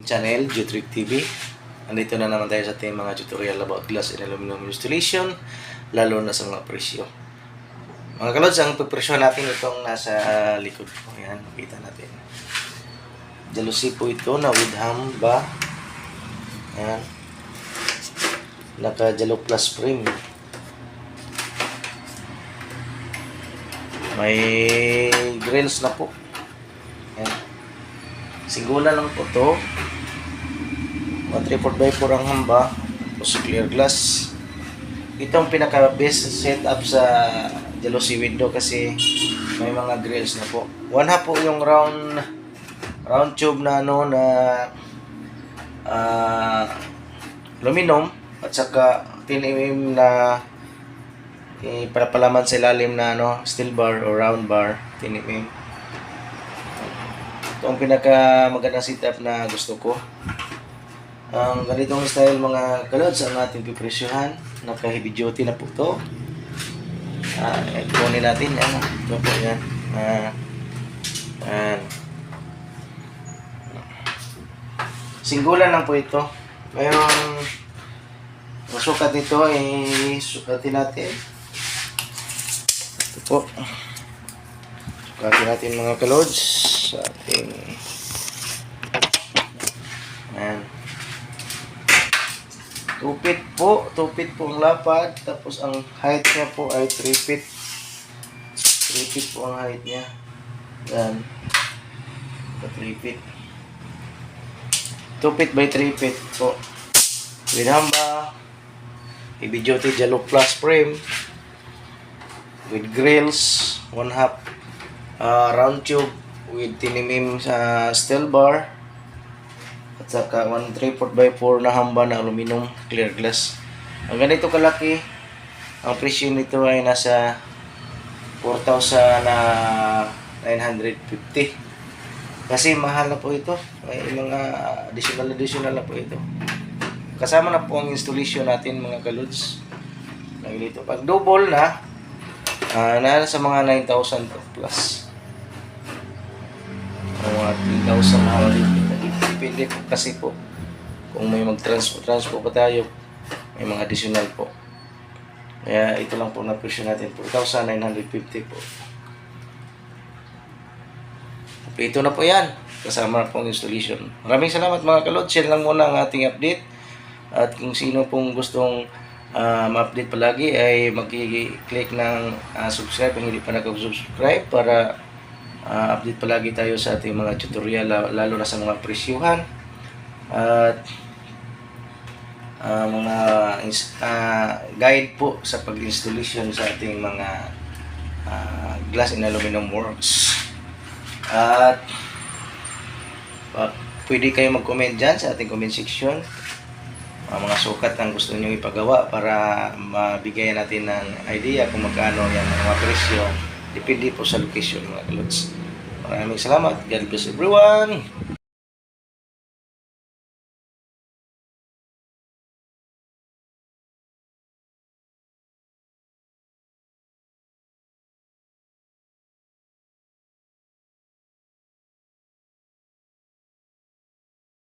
channel, Jutrick TV. Andito na naman tayo sa ating mga tutorial about glass and aluminum installation, lalo na sa mga presyo. Mga kalods, ang pagpresyo natin itong nasa likod ko. Ayan, makita natin. Jealousy po ito na with hamba. Ayan. Naka-Jalo Plus frame. May grills na po. Ayan. Singulan lang po to. 3/4x4 ang hamba. Tapos clear glass. Ito ang pinaka-best setup sa Jealousy window kasi may mga grills na po. 1/2 po yung round tube na aluminum at saka 10 mm na parapalaman sa ilalim na steel bar o round bar 10 mm. Ito ang pinaka magandang setup na gusto ko. Ang ganitong style mga kalods ang ating pipresyohan. Naka heavy duty na po ito. Kunin natin yan. Ito po yan. Singgulan lang po ito. Mayroong masukat nito ay sukatin natin. Ito po. Sukatin natin mga kalods sa ating ayan. 2 feet po. 2 feet po ang lapad. Tapos ang height niya po ay 3 feet. 3 feet po ang height niya. Yan. 3 feet. 2 feet by 3 feet po. With hamba. Heavy duty Jalo Plus frame. With grills. 1/2 round tube. With 10 mm steel bar. At saka 3/4x4 na hamba na aluminum clear glass. Ang ganito kalaki, ang presyo nito ay nasa 4,950. Kasi mahal na po ito. May mga additional na po ito. Kasama na po ang installation natin mga kalods. Dito. Pag double na, nasa mga 9,000 plus. Mga 3,000 mahal dito. Depende po kasi po kung may transpo pa tayo, may mga additional po. Kaya ito lang po na presyo natin, 4,950 po. Ito na po yan, kasama na po ang installation. Maraming salamat mga kalod. Share lang muna ang ating update. At kung sino pong gustong ma-update palagi ay mag-click ng subscribe kung hindi pa nag-subscribe para update palagi tayo sa ating mga tutorial, lalo na sa mga presyuhan at mga guide po sa pag-installation sa ating mga glass and aluminum works. At pwede kayo mag-comment dyan sa ating comment section, mga sukat ang gusto nyo ipagawa para mabigyan natin ng idea kung magkano yan ang mga presyo. Depende po sa location mga kalods. Maraming salamat. God bless everyone.